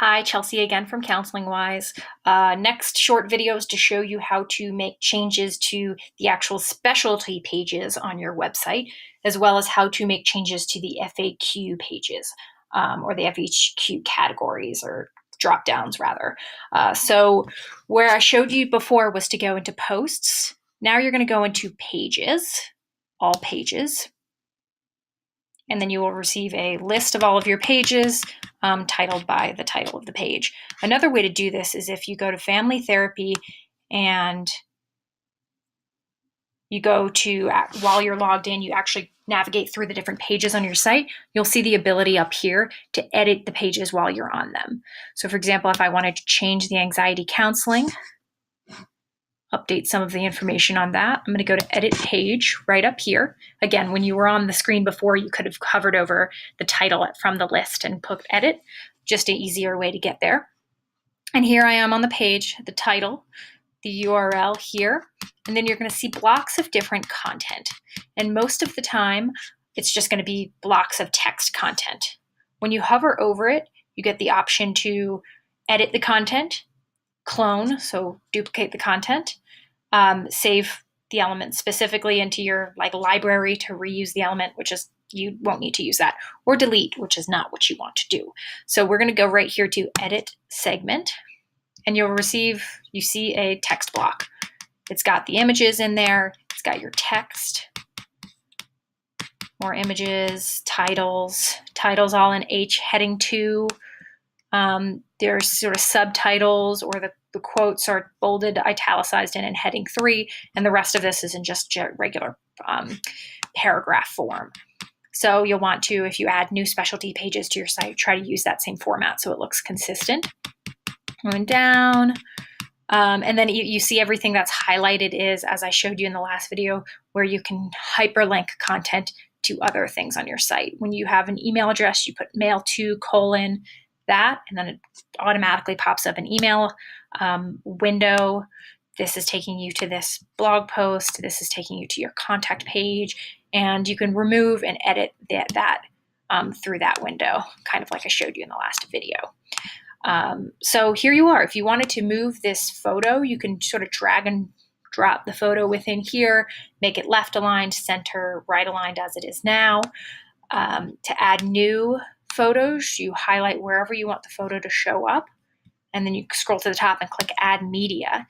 Hi, Chelsea again from Counseling Wise. Next short video is to show you how to make changes to the actual specialty pages on your website, as well as how to make changes to the FAQ pages, or the FAQ categories, or drop downs rather. So where I showed you before was to go into posts. Now you're going to go into pages, all pages, and then you will receive a list of all of your pages titled by the title of the page. Another way to do this is if you go to Family Therapy and you go to, while you're logged in, you actually navigate through the different pages on your site, you'll see the ability up here to edit the pages while you're on them. So for example, if I wanted to change the anxiety counseling, update some of the information on that, I'm going to go to Edit Page right up here. Again, when you were on the screen before, you could have hovered over the title from the list and clicked Edit, just an easier way to get there. And here I am on the page, the title, the URL here, and then you're going to see blocks of different content. And most of the time, it's just going to be blocks of text content. When you hover over it, you get the option to edit the content, clone, so duplicate the content, save the element specifically into your library to reuse the element, which is, you won't need to use that, or delete, which is not what you want to do. So we're going to go right here to Edit Segment, and you'll receive, you see a text block. It's got the images in there, it's got your text, more images, titles all in H heading 2. There's sort of subtitles, or the quotes are bolded, italicized, and in heading 3, and the rest of this is in just regular paragraph form. So you'll want to, if you add new specialty pages to your site, try to use that same format so it looks consistent. Going down, and then you see everything that's highlighted is, as I showed you in the last video, where you can hyperlink content to other things on your site. When you have an email address, you put mail to : that, and then it automatically pops up an email window. This is taking you to this blog post. This is taking you to your contact page, and you can remove and edit that through that window, kind of like I showed you in the last video. So here you are. If you wanted to move this photo, you can sort of drag and drop the photo within here, make it left aligned, center, right aligned as it is now. To add new photos, you highlight wherever you want the photo to show up, and then you scroll to the top and click Add Media.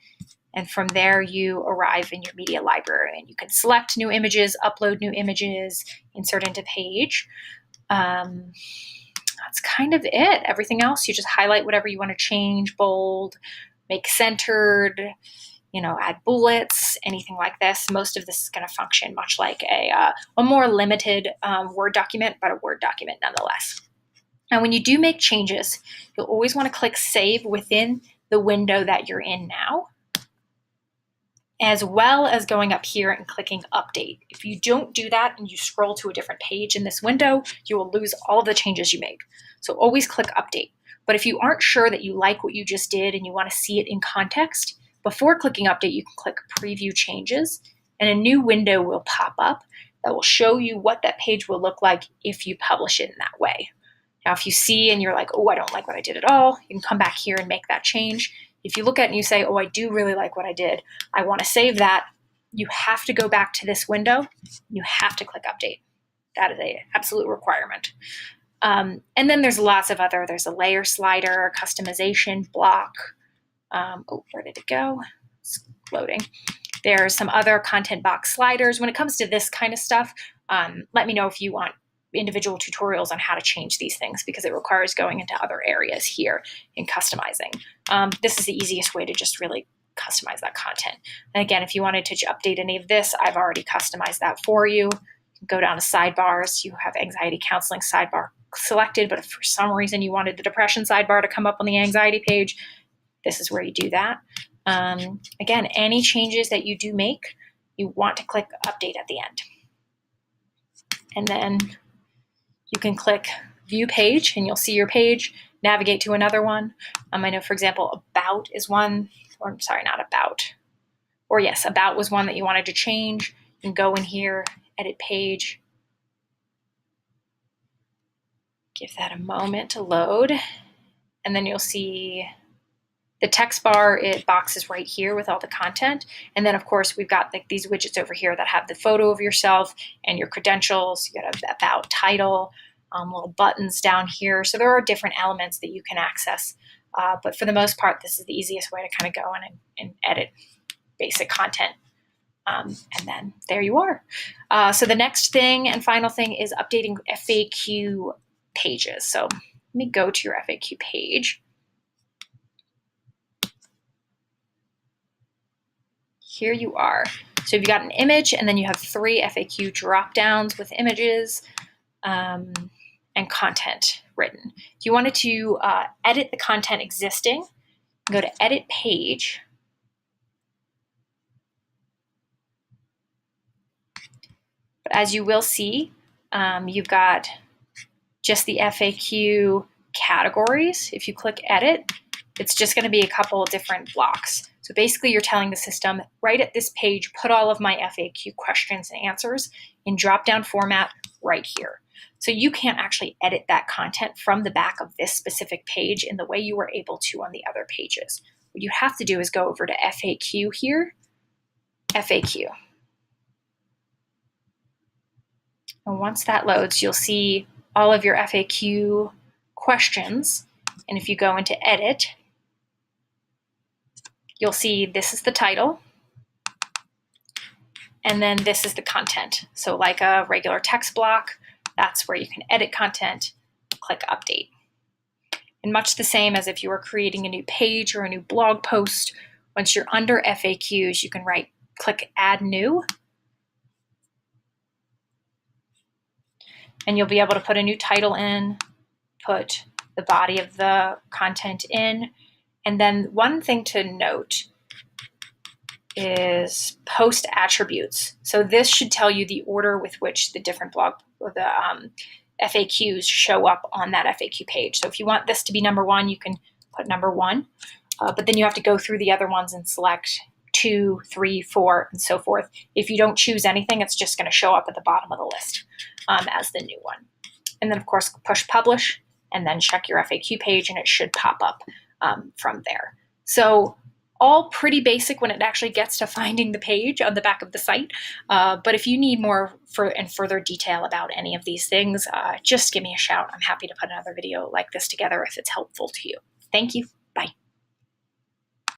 And from there, you arrive in your media library, and you can select new images, upload new images, insert into page. That's kind of it. Everything else, you just highlight whatever you want to change, bold, make centered, add bullets, anything like this. Most of this is going to function much like a more limited Word document, but a Word document nonetheless. Now, when you do make changes, you'll always want to click Save within the window that you're in now, as well as going up here and clicking Update. If you don't do that and you scroll to a different page in this window, you will lose all of the changes you made. So always click Update. But if you aren't sure that you like what you just did and you want to see it in context, before clicking Update, you can click Preview Changes, and a new window will pop up that will show you what that page will look like if you publish it in that way. Now, if you see and you're like, oh, I don't like what I did at all, you can come back here and make that change. If you look at it and you say, oh, I do really like what I did, I want to save that, you have to go back to this window. You have to click Update. That is an absolute requirement. And then there's lots of there's a layer slider, customization, block. Oh, where did it go? It's loading. There's some other content box sliders. When it comes to this kind of stuff, let me know if you want individual tutorials on how to change these things, because it requires going into other areas here in customizing. This is the easiest way to just really customize that content. And again, if you wanted to update any of this, I've already customized that for you. Go down to sidebars. You have anxiety counseling sidebar selected, but if for some reason you wanted the depression sidebar to come up on the anxiety page, this is where you do that. Again, any changes that you do make, you want to click Update at the end. And then you can click View Page, and you'll see your page, navigate to another one. I know, for example, About is one, or sorry, not About. Or yes, About was one that you wanted to change. You can go in here, Edit Page. Give that a moment to load. and then you'll see the text bar, box is right here with all the content. And then of course we've got like these widgets over here that have the photo of yourself and your credentials. You got an about, title, little buttons down here. So there are different elements that you can access. But for the most part, this is the easiest way to kind of go in and edit basic content. And then there you are. So the next thing and final thing is updating FAQ pages. So let me go to your FAQ page. Here you are. So you've got an image, and then you have 3 FAQ drop downs with images and content written. If you wanted to edit the content existing, go to Edit Page. But as you will see, you've got just the FAQ categories. If you click Edit, it's just going to be a couple of different blocks. So basically you're telling the system, right at this page, put all of my FAQ questions and answers in drop-down format right here. So you can't actually edit that content from the back of this specific page in the way you were able to on the other pages. What you have to do is go over to FAQ here, FAQ. And once that loads, you'll see all of your FAQ questions. And if you go into Edit, you'll see this is the title, and then this is the content. So like a regular text block, that's where you can edit content, click Update. And much the same as if you were creating a new page or a new blog post, once you're under FAQs, you can click Add New, and you'll be able to put a new title in, put the body of the content in. And then one thing to note is post attributes. So this should tell you the order with which the different FAQs show up on that FAQ page. So if you want this to be number 1, you can put number 1, but then you have to go through the other ones and select 2, 3, 4, and so forth. If you don't choose anything, it's just going to show up at the bottom of the list as the new one. And then of course push publish, and then check your FAQ page, and it should pop up from there. So all pretty basic when it actually gets to finding the page on the back of the site. But if you need more further detail about any of these things, just give me a shout. I'm happy to put another video like this together if it's helpful to you. Thank you.